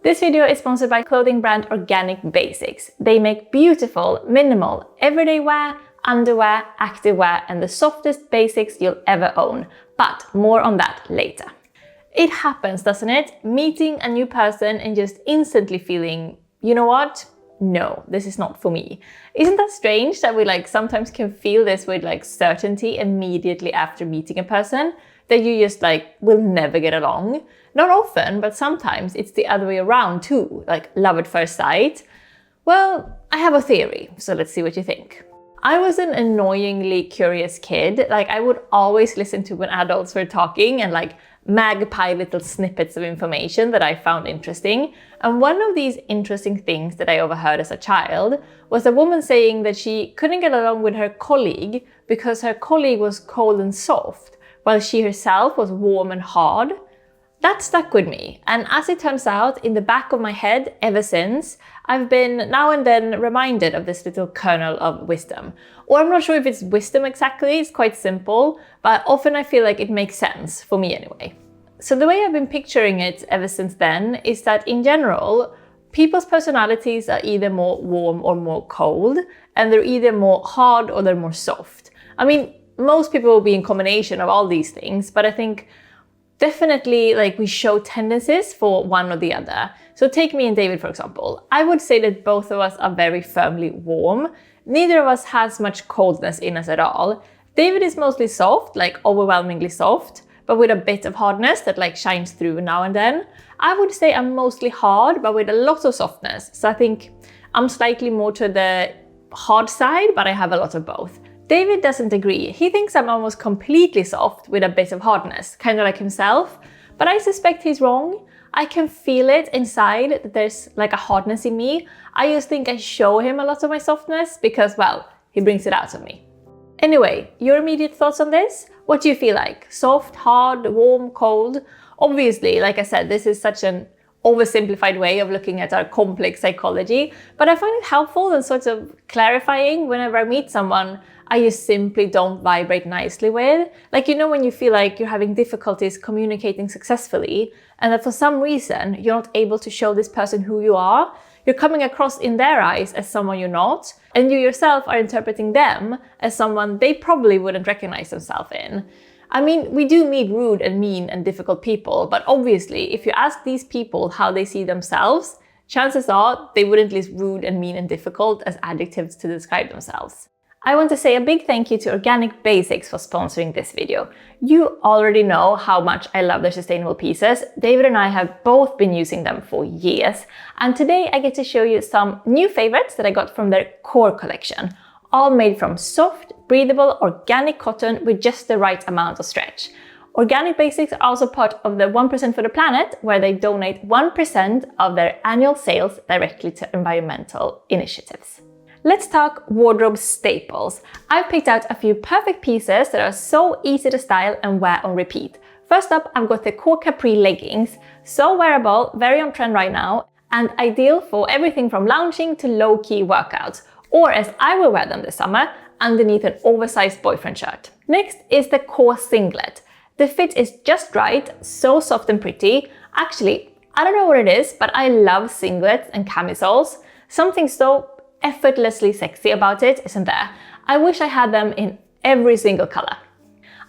This video is sponsored by clothing brand Organic Basics. They make beautiful, minimal, everyday wear, underwear, activewear, and the softest basics you'll ever own. But more on that later. It happens, doesn't it? Meeting a new person and just instantly feeling, you know what? No, this is not for me. Isn't that strange that we sometimes can feel this with certainty immediately after meeting a person? That you just will never get along? Not often, but sometimes it's the other way around too, love at first sight. Well, I have a theory, so let's see what you think. I was an annoyingly curious kid. I would always listen to when adults were talking and magpie little snippets of information that I found interesting. And one of these interesting things that I overheard as a child was a woman saying that she couldn't get along with her colleague because her colleague was cold and soft, while she herself was warm and hard. That stuck with me, and as it turns out, in the back of my head ever since, I've been now and then reminded of this little kernel of wisdom. Or I'm not sure if it's wisdom exactly, it's quite simple, but often I feel like it makes sense, for me anyway. So the way I've been picturing it ever since then is that in general, people's personalities are either more warm or more cold, and they're either more hard or they're more soft. I mean, most people will be in combination of all these things, but I think definitely we show tendencies for one or the other. So take me and David, for example. I would say that both of us are very firmly warm. Neither of us has much coldness in us at all. David is mostly soft, overwhelmingly soft, but with a bit of hardness that shines through now and then. I would say I'm mostly hard, but with a lot of softness. So I think I'm slightly more to the hard side, but I have a lot of both. David doesn't agree. He thinks I'm almost completely soft with a bit of hardness, kind of like himself, but I suspect he's wrong. I can feel it inside that there's a hardness in me. I just think I show him a lot of my softness because, well, he brings it out of me. Anyway, your immediate thoughts on this? What do you feel like? Soft, hard, warm, cold? Obviously, like I said, this is such an oversimplified way of looking at our complex psychology, but I find it helpful and sort of clarifying whenever I meet someone I just simply don't vibrate nicely with. When you feel like you're having difficulties communicating successfully and that for some reason you're not able to show this person who you are, you're coming across in their eyes as someone you're not, and you yourself are interpreting them as someone they probably wouldn't recognize themselves in. I mean, we do meet rude and mean and difficult people, but obviously if you ask these people how they see themselves, chances are they wouldn't list rude and mean and difficult as adjectives to describe themselves. I want to say a big thank you to Organic Basics for sponsoring this video. You already know how much I love their sustainable pieces. David and I have both been using them for years. And today I get to show you some new favorites that I got from their core collection. All made from soft, breathable, organic cotton with just the right amount of stretch. Organic Basics are also part of the 1% for the Planet, where they donate 1% of their annual sales directly to environmental initiatives. Let's talk wardrobe staples. I've picked out a few perfect pieces that are so easy to style and wear on repeat. First up, I've got the Core Capri leggings. So wearable, very on trend right now, and ideal for everything from lounging to low-key workouts, or as I will wear them this summer, underneath an oversized boyfriend shirt. Next is the Core singlet. The fit is just right, so soft and pretty. Actually, I don't know what it is, but I love singlets and camisoles. Something so effortlessly sexy about it, isn't there? I wish I had them in every single color.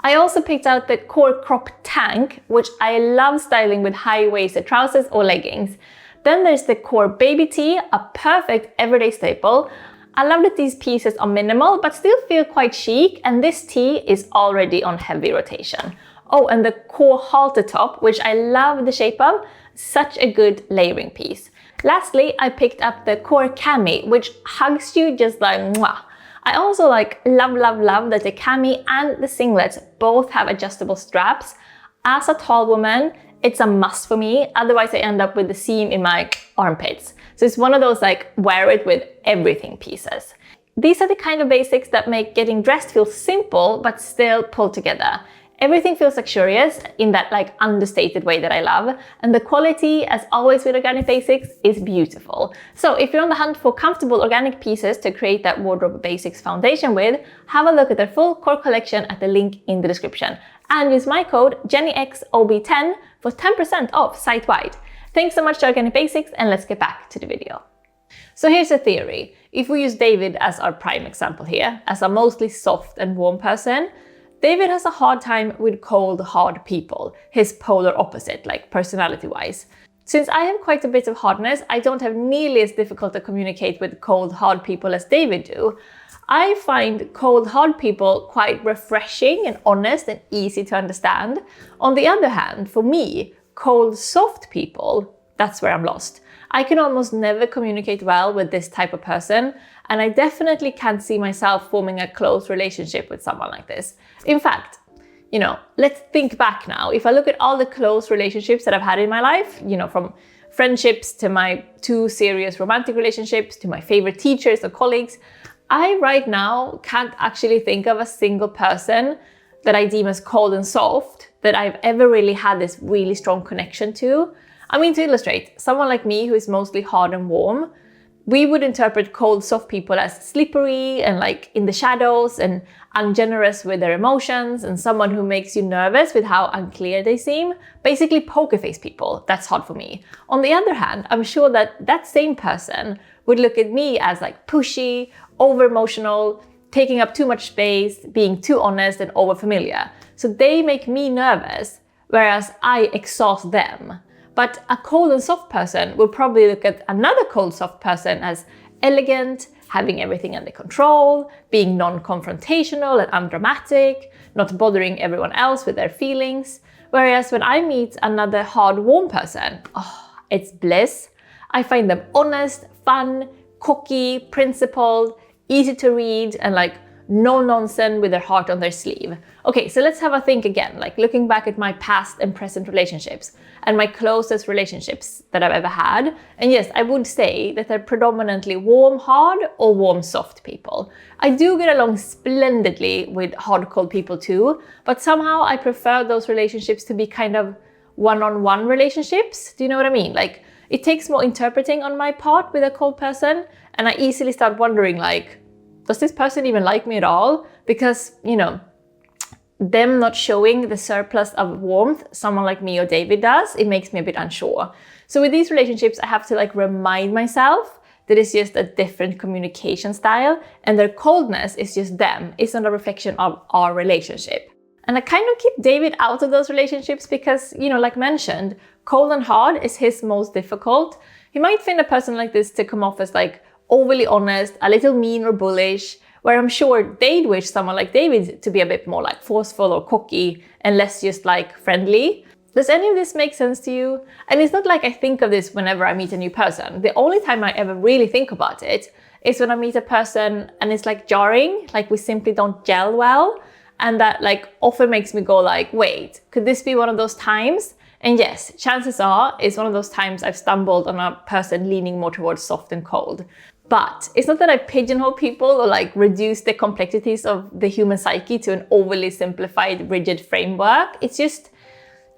I also picked out the Core crop tank, which I love styling with high-waisted trousers or leggings. Then there's the Core baby tee, a perfect everyday staple. I love that these pieces are minimal but still feel quite chic, and this tee is already on heavy rotation. Oh, and the Core halter top, which I love the shape of, such a good layering piece. Lastly, I picked up the Core cami, which hugs you just like mwah. I also love that the cami and the singlets both have adjustable straps. As a tall woman, it's a must for me, otherwise I end up with the seam in my armpits. So it's one of those wear it with everything pieces. These are the kind of basics that make getting dressed feel simple but still pulled together. Everything feels luxurious in that understated way that I love, and the quality, as always with Organic Basics, is beautiful. So if you're on the hunt for comfortable organic pieces to create that wardrobe basics foundation with, have a look at their full core collection at the link in the description, and use my code JennyXOB10 for 10% off site-wide. Thanks so much to Organic Basics, and let's get back to the video. So here's a theory. If we use David as our prime example here, as a mostly soft and warm person, David has a hard time with cold, hard people, his polar opposite, like personality-wise. Since I have quite a bit of hardness, I don't have nearly as difficult to communicate with cold, hard people as David do. I find cold, hard people quite refreshing and honest and easy to understand. On the other hand, for me, cold, soft people, that's where I'm lost. I can almost never communicate well with this type of person, and I definitely can't see myself forming a close relationship with someone like this. In fact, let's think back now. If I look at all the close relationships that I've had in my life, from friendships to my 2 serious romantic relationships to my favorite teachers or colleagues, I right now can't actually think of a single person that I deem as cold and soft that I've ever really had this really strong connection to. I mean, to illustrate, someone like me who is mostly hard and warm, we would interpret cold, soft people as slippery and like in the shadows and ungenerous with their emotions, and someone who makes you nervous with how unclear they seem. Basically poker face people, that's hard for me. On the other hand, I'm sure that that same person would look at me as like pushy, over emotional, taking up too much space, being too honest and over familiar. So they make me nervous, whereas I exhaust them. But a cold and soft person will probably look at another cold, soft person as elegant, having everything under control, being non-confrontational and undramatic, not bothering everyone else with their feelings. Whereas when I meet another hard, warm person, it's bliss. I find them honest, fun, cocky, principled, easy to read, and like no nonsense with their heart on their sleeve. Okay, so let's have a think again, like looking back at my past and present relationships and my closest relationships that I've ever had. And yes, I would say that they're predominantly warm, hard or warm, soft people. I do get along splendidly with hard, cold people too, but somehow I prefer those relationships to be kind of one-on-one relationships. Do you know what I mean? Like it takes more interpreting on my part with a cold person, and I easily start wondering like, does this person even like me at all? Because, them not showing the surplus of warmth someone like me or David does, it makes me a bit unsure. So with these relationships, I have to like remind myself that it's just a different communication style, and their coldness is just them. It's not a reflection of our relationship. And I kind of keep David out of those relationships because, like mentioned, cold and hard is his most difficult. He might find a person like this to come off as like overly honest, a little mean or bullish, where I'm sure they'd wish someone like David to be a bit more like forceful or cocky and less just like friendly. Does any of this make sense to you? And it's not like I think of this whenever I meet a new person. The only time I ever really think about it is when I meet a person and it's like jarring, like we simply don't gel well. And that like often makes me go like, wait, could this be one of those times? And yes, chances are it's one of those times I've stumbled on a person leaning more towards soft and cold. But it's not that I pigeonhole people or like reduce the complexities of the human psyche to an overly simplified, rigid framework. It's just,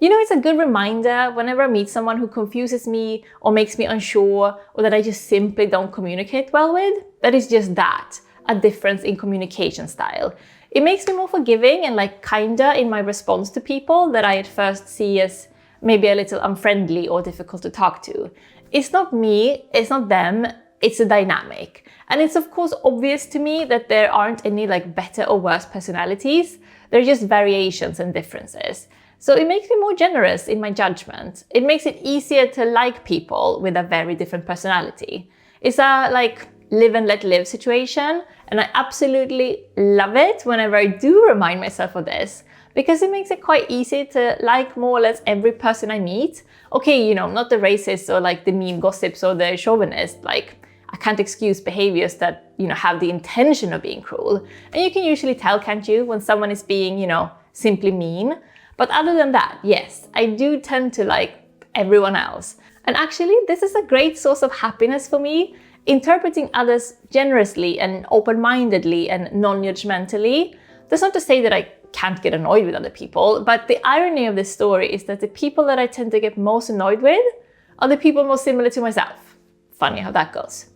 it's a good reminder whenever I meet someone who confuses me or makes me unsure or that I just simply don't communicate well with, that is just that, a difference in communication style. It makes me more forgiving and like kinder in my response to people that I at first see as maybe a little unfriendly or difficult to talk to. It's not me, it's not them, it's a dynamic. And it's of course obvious to me that there aren't any like better or worse personalities. They're just variations and differences. So it makes me more generous in my judgment. It makes it easier to like people with a very different personality. It's a like live and let live situation. And I absolutely love it whenever I do remind myself of this, because it makes it quite easy to like more or less every person I meet. Okay, not the racist or like the mean gossips or the chauvinist, like I can't excuse behaviors that, have the intention of being cruel. And you can usually tell, can't you, when someone is being, simply mean. But other than that, yes, I do tend to like everyone else. And actually, this is a great source of happiness for me. Interpreting others generously and open-mindedly and non-judgmentally. That's not to say that I can't get annoyed with other people, but the irony of this story is that the people that I tend to get most annoyed with are the people most similar to myself. Funny how that goes.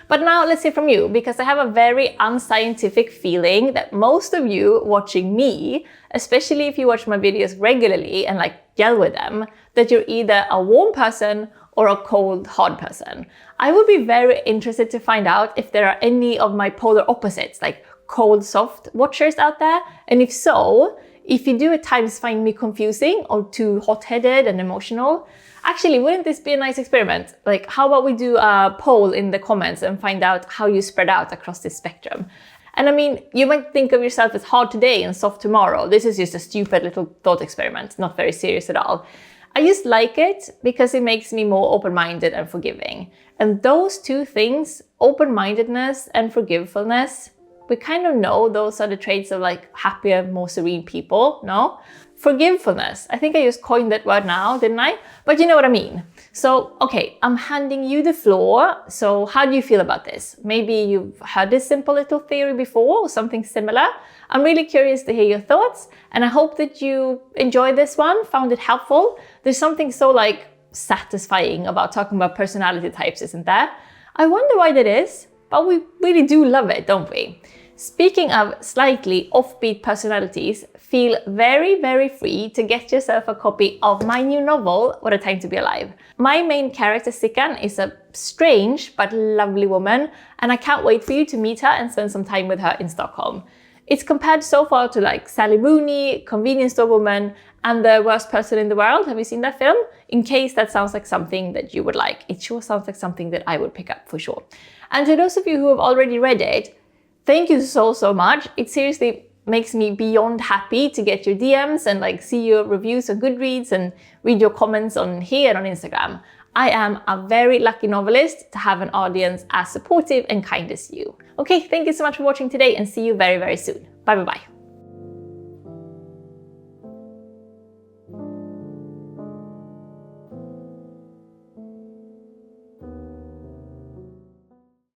But now let's hear from you, because I have a very unscientific feeling that most of you watching me, especially if you watch my videos regularly and like gel with them, that you're either a warm person or a cold, hard person? I would be very interested to find out if there are any of my polar opposites, like cold, soft watchers out there. And if so, if you do at times find me confusing or too hot-headed and emotional, actually, wouldn't this be a nice experiment? Like, how about we do a poll in the comments and find out how you spread out across this spectrum? And I mean, you might think of yourself as hard today and soft tomorrow. This is just a stupid little thought experiment, not very serious at all. I just like it because it makes me more open-minded and forgiving. And those two things, open-mindedness and forgivefulness, we kind of know those are the traits of like happier, more serene people, no? Forgivefulness, I think I just coined that word now, didn't I? But you know what I mean. So, okay, I'm handing you the floor. So how do you feel about this? Maybe you've heard this simple little theory before or something similar. I'm really curious to hear your thoughts, and I hope that you enjoyed this one, found it helpful. There's something so like satisfying about talking about personality types, isn't there? I wonder why that is, but we really do love it, don't we? Speaking of slightly offbeat personalities, feel very, very free to get yourself a copy of my new novel, What a Time to Be Alive. My main character, Sickan, is a strange but lovely woman, and I can't wait for you to meet her and spend some time with her in Stockholm. It's compared so far to like Sally Rooney, Convenience Store Woman, and The Worst Person in the World. Have you seen that film? In case that sounds like something that you would like. It sure sounds like something that I would pick up for sure. And to those of you who have already read it, thank you so much. It seriously makes me beyond happy to get your DMs and like see your reviews on Goodreads and read your comments on here and on Instagram. I am a very lucky novelist to have an audience as supportive and kind as you. Okay, thank you so much for watching today and see you very, very soon. Bye bye bye.